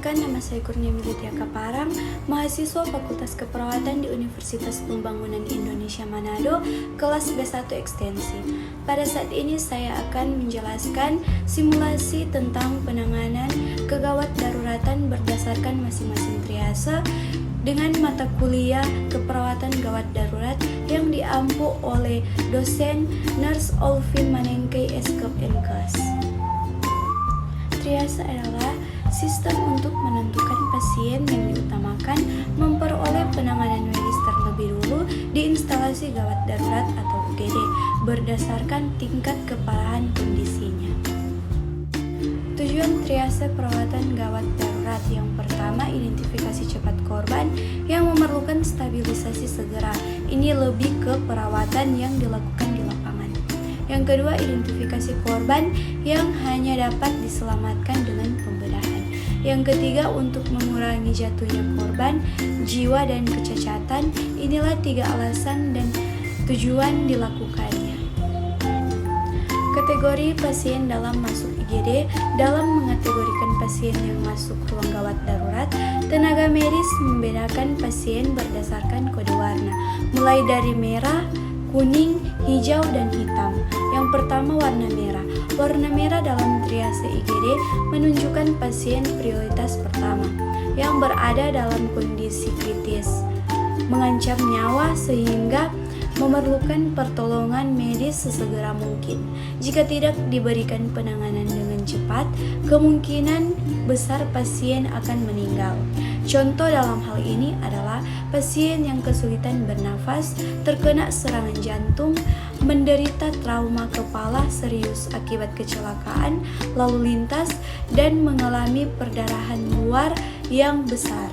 Perkenalkan, nama saya Kurniami Lydia Kaparang, mahasiswa Fakultas Keperawatan di Universitas Pembangunan Indonesia Manado, kelas B1 Ekstensi. Pada saat ini saya akan menjelaskan simulasi tentang penanganan kegawat daruratan berdasarkan masing-masing triase dengan mata kuliah keperawatan gawat darurat yang diampu oleh dosen Nurse Olvin Manengkei Eskep Enkes. Triase adalah sistem untuk menentukan pasien yang diutamakan memperoleh penanganan medis terlebih dulu di instalasi gawat darurat atau UGD berdasarkan tingkat keparahan kondisinya. Tujuan triase perawatan gawat darurat: yang pertama, identifikasi cepat korban yang memerlukan stabilisasi segera. Ini lebih ke perawatan yang dilakukan di lapangan. Yang kedua, identifikasi korban yang hanya dapat diselamatkan dengan pembedahan. Yang ketiga, untuk mengurangi jatuhnya korban, jiwa dan kecacatan. Inilah 3 alasan dan tujuan dilakukannya. Kategori pasien dalam masuk IGD: dalam mengategorikan pasien yang masuk ruang gawat darurat, tenaga medis membedakan pasien berdasarkan kode warna, mulai dari merah, kuning, hijau, dan hitam. Yang pertama, warna merah. Warna merah dalam triase IGD menunjukkan pasien prioritas pertama yang berada dalam kondisi kritis, mengancam nyawa sehingga memerlukan pertolongan medis sesegera mungkin. Jika tidak diberikan penanganan dengan cepat, kemungkinan besar pasien akan meninggal. Contoh dalam hal ini adalah pasien yang kesulitan bernafas, terkena serangan jantung, menderita trauma kepala serius akibat kecelakaan lalu lintas, dan mengalami perdarahan luar yang besar.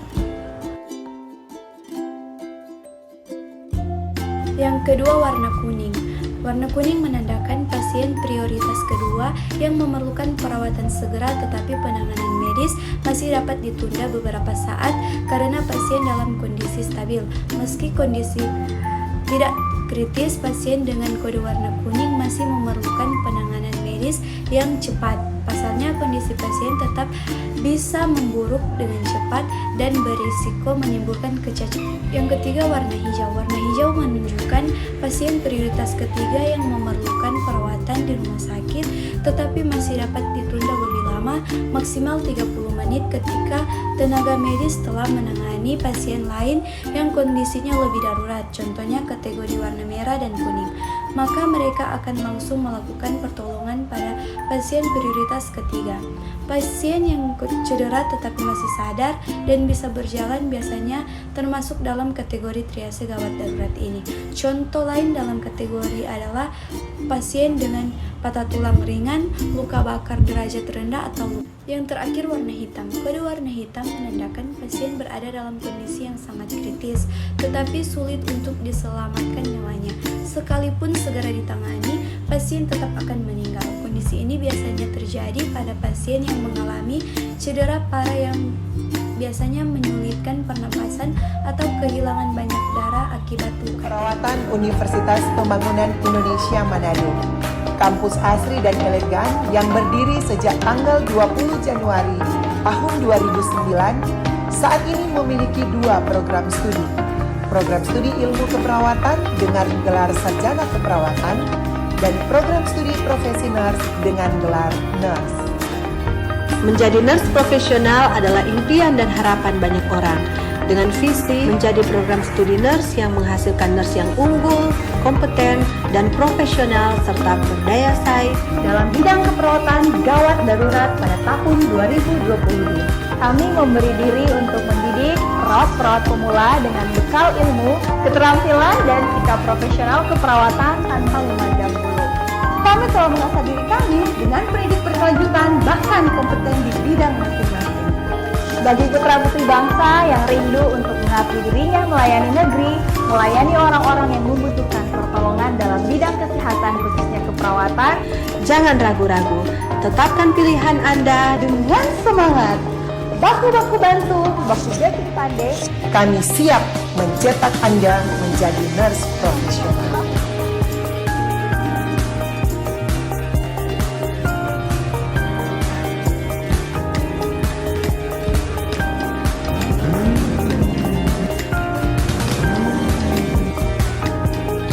Yang kedua, warna kuning. Warna kuning menandakan pasien prioritas kedua yang memerlukan perawatan segera, tetapi penanganan medis masih dapat ditunda beberapa saat karena pasien dalam kondisi stabil. Meski kondisi tidak kritis, pasien dengan kode warna kuning masih memerlukan penanganan medis yang cepat. Pasalnya, kondisi pasien tetap bisa memburuk dengan cepat dan berisiko menimbulkan kecacatan. Yang ketiga, warna hijau. Warna hijau menunjukkan pasien prioritas ketiga yang memerlukan perawatan di rumah sakit, tetapi masih dapat ditunda lebih lama, maksimal 30 menit ketika tenaga medis telah menangani pasien lain yang kondisinya lebih darurat, contohnya kategori warna merah dan kuning. Maka mereka akan langsung melakukan pertolongan pada pasien prioritas ketiga. Pasien yang cedera tetapi masih sadar dan bisa berjalan biasanya termasuk dalam kategori triase gawat darurat ini. Contoh lain dalam kategori adalah pasien dengan patah tulang ringan, luka bakar derajat rendah, atau yang terakhir, warna hitam. Kode warna hitam menandakan pasien berada dalam kondisi yang sangat kritis, tetapi sulit untuk diselamatkan nyawanya. Sekalipun segera ditangani, pasien tetap akan meninggal. Kondisi ini biasanya terjadi pada pasien yang mengalami cedera parah yang biasanya menyulitkan pernapasan atau kehilangan banyak darah akibat luka. Perawatan Universitas Pembangunan Indonesia Manado, kampus asri dan elegan yang berdiri sejak tanggal 20 Januari tahun 2009, saat ini memiliki 2 program studi. Program studi ilmu keperawatan dengan gelar sarjana keperawatan dan program studi profesi nurse dengan gelar nurse. Menjadi nurse profesional adalah impian dan harapan banyak orang. Dengan visi menjadi program studi nurse yang menghasilkan nurse yang unggul, kompeten, dan profesional serta berdaya saing dalam bidang keperawatan gawat darurat pada tahun 2022. Kami memberi diri untuk mendidik perawat-perawat pemula dengan bekal ilmu, keterampilan, dan sikap profesional keperawatan tanpa memandang bulu. Kami telah mengasah diri kami dengan pendidik berkelanjutan bahkan kompeten di bidang masing-masing. Bagi putra-putri bangsa yang rindu untuk mengabdi dirinya melayani negeri, melayani orang-orang yang membutuhkan pertolongan dalam bidang kesehatan khususnya keperawatan, jangan ragu-ragu, tetapkan pilihan Anda dengan semangat. Baku-baku bantu, baku jati pandai. Kami siap mencetak Anda menjadi nurse profesional.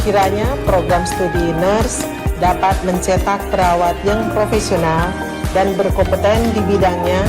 Kiranya program studi nurse dapat mencetak perawat yang profesional dan berkompeten di bidangnya